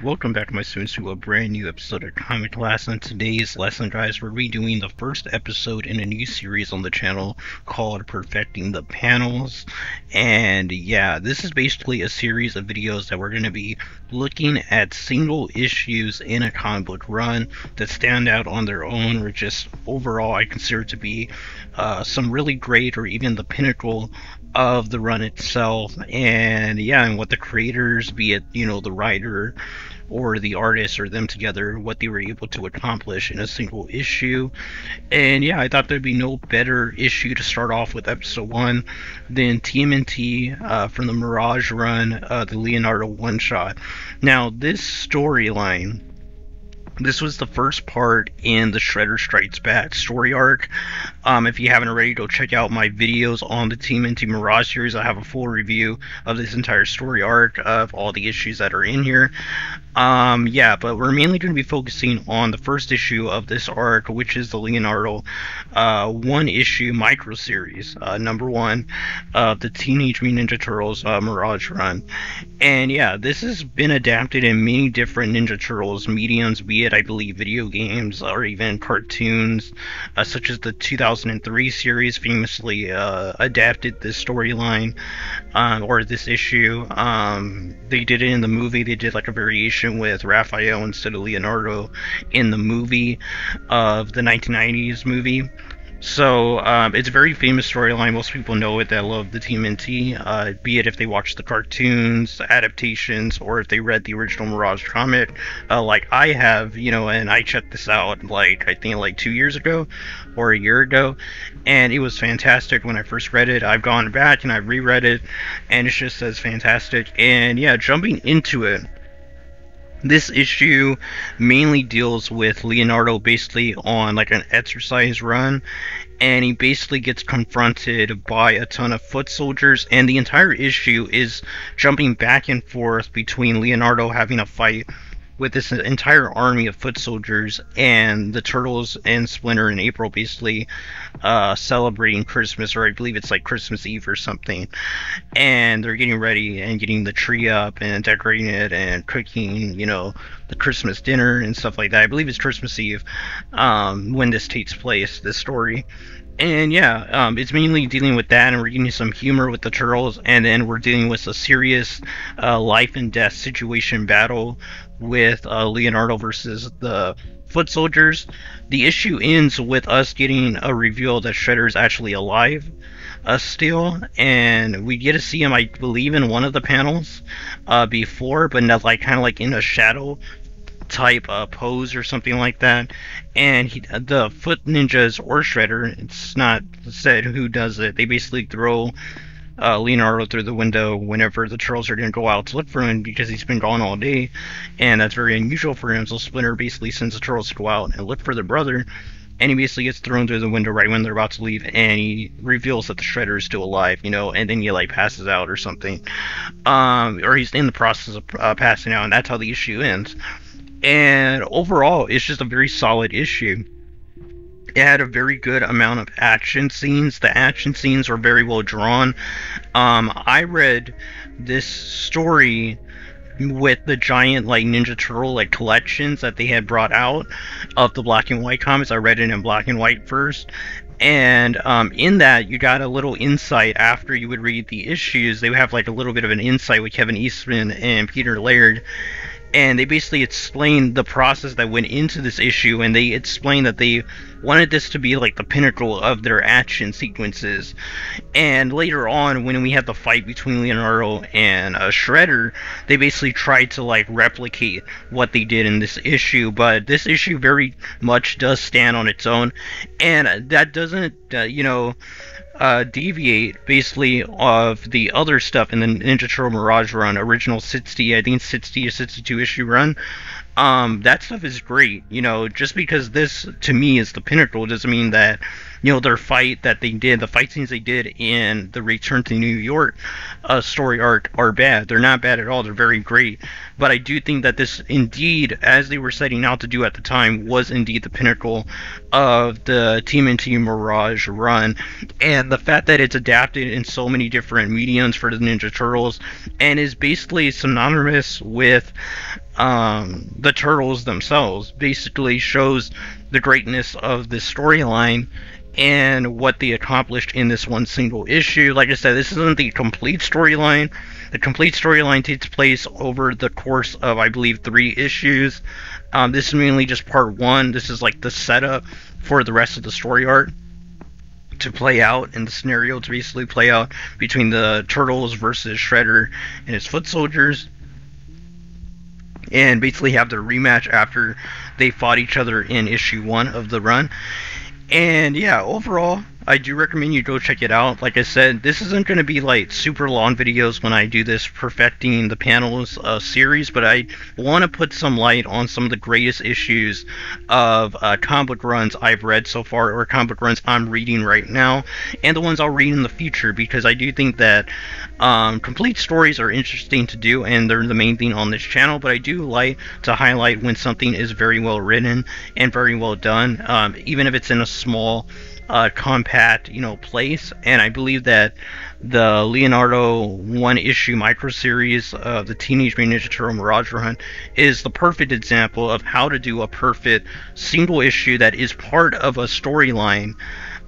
Welcome back, my students, to a brand new episode of Comic Class. In today's lesson, guys, we're redoing the first episode in a new series on the channel called Perfecting the Panels. And yeah, this is basically a series of videos that we're going to be looking at single issues in a comic book run that stand out on their own, or just overall I consider to be some really great, or even the pinnacle of the run itself. And yeah, and what the creators, be it the writer or the artist or them together, what they were able to accomplish in a single issue. And yeah, I thought there'd be no better issue to start off with episode 1 than TMNT from the Mirage Run, the Leonardo one-shot. Now, this storyline, this was the first part in the Shredder Strikes Back story arc. If you haven't already, go check out my videos on the TMNT Mirage series. I have a full review of this entire story arc, of all the issues that are in here. Yeah, but we're mainly going to be focusing on the first issue of this arc, which is the Leonardo one-issue micro-series, number 1, the Teenage Mutant Ninja Turtles Mirage Run. And yeah, this has been adapted in many different Ninja Turtles mediums, be it, I believe, video games or even cartoons, such as the 2003 series famously adapted this storyline, or this issue. They did it in the movie. They did like a variation with Raphael instead of Leonardo in the movie of the 1990s movie. So it's a very famous storyline. Most people know it that love the TMNT, be it if they watch the cartoons, adaptations, or if they read the original Mirage comic, like I have, and I checked this out I think 2 years ago or a year ago, and it was fantastic when I first read it. I've gone back and I've reread it, and it's just as fantastic. And yeah, jumping into it, this issue mainly deals with Leonardo basically on like an exercise run, and he basically gets confronted by a ton of foot soldiers, and the entire issue is jumping back and forth between Leonardo having a fight with this entire army of foot soldiers, and the Turtles and Splinter and April basically celebrating Christmas, or I believe it's like Christmas Eve or something, and they're getting ready and getting the tree up and decorating it and cooking, the Christmas dinner and stuff like that. I believe it's Christmas Eve when this takes place, this story. And yeah, it's mainly dealing with that, and we're getting some humor with the Turtles, and then we're dealing with a serious life and death situation battle with Leonardo versus the foot soldiers. The issue ends with us getting a reveal that Shredder is actually alive still, and we get to see him, I believe, in one of the panels before, but not kind of in a shadow type pose or something like that. And the foot ninjas, or Shredder, it's not said who does it, they basically throw Leonardo through the window whenever the Turtles are going to go out to look for him, because he's been gone all day, and that's very unusual for him. So Splinter basically sends the Turtles to go out and look for their brother, and he basically gets thrown through the window right when they're about to leave, and he reveals that the Shredder is still alive, and then he passes out or something, or he's in the process of passing out, and that's how the issue ends. And overall, it's just a very solid issue. It had a very good amount of action scenes. The action scenes were very well drawn. I read this story with the giant Ninja Turtle collections that they had brought out of the black and white comics. I read it in black and white first, and in that you got a little insight after you would read the issues. They would have a little bit of an insight with Kevin Eastman and Peter Laird, and they basically explained the process that went into this issue, and they explained that they wanted this to be the pinnacle of their action sequences. And later on, when we had the fight between Leonardo and Shredder, they basically tried to replicate what they did in this issue, but this issue very much does stand on its own, and that doesn't deviate basically of the other stuff in the Ninja Turtle Mirage Run, original 60, I think 60 to 62 issue run. That stuff is great. Just because this to me is the pinnacle doesn't mean that their fight that they did, the fight scenes they did in the Return to New York story arc are bad. They're not bad at all. They're very great. But I do think that this indeed, as they were setting out to do at the time, was indeed the pinnacle of the TMNT Mirage Run. And the fact that it's adapted in so many different mediums for the Ninja Turtles and is basically synonymous with the Turtles themselves. Basically shows the greatness of this storyline and what they accomplished in this one single issue. Like I said, this isn't the complete storyline. The complete storyline takes place over the course of, I believe, 3 issues. This is mainly just part 1. This is like the setup for the rest of the story arc to play out, and the scenario to basically play out between the Turtles versus Shredder and his foot soldiers, and basically have their rematch after they fought each other in issue 1 of the run. And yeah, overall, I do recommend you go check it out. Like I said, this isn't going to be like super long videos when I do this Perfecting the Panels series, but I want to put some light on some of the greatest issues of comic book runs I've read so far, or comic book runs I'm reading right now, and the ones I'll read in the future, because I do think that complete stories are interesting to do, and they're the main thing on this channel, but I do like to highlight when something is very well written and very well done, even if it's in a small compact, place. And I believe that the Leonardo one-issue micro-series of the Teenage Mutant Ninja Turtle Mirage Run is the perfect example of how to do a perfect single issue that is part of a storyline.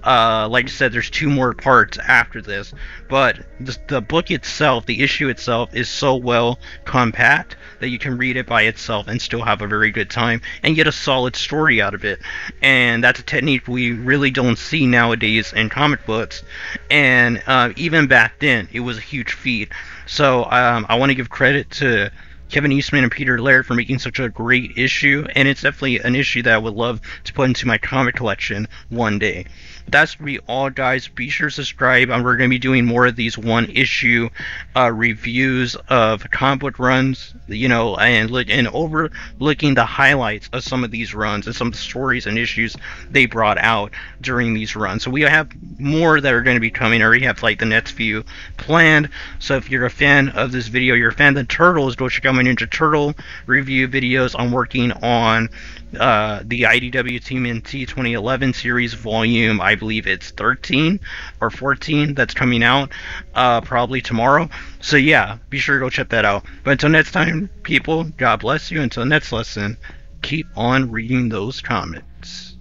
Like I said, there's 2 more parts after this, but the book itself, the issue itself, is so well compact that you can read it by itself and still have a very good time and get a solid story out of it. And that's a technique we really don't see nowadays in comic books, and even back then it was a huge feat. So I want to give credit to Kevin Eastman and Peter Laird for making such a great issue, and it's definitely an issue that I would love to put into my comic collection one day. That's going to be all, guys. Be sure to subscribe, and we're going to be doing more of these one-issue reviews of comic book runs, and overlooking the highlights of some of these runs and some of the stories and issues they brought out during these runs. So we have more that are going to be coming. I already have like the next few planned. So if you're a fan of this video, you're a fan of the Turtles, go check out my Ninja Turtle review videos. I'm working on the IDW TMNT 2011 series volume, I believe it's 13 or 14, that's coming out probably tomorrow. So yeah, be sure to go check that out. But until next time, people, God bless you. Until next lesson, keep on reading those comics.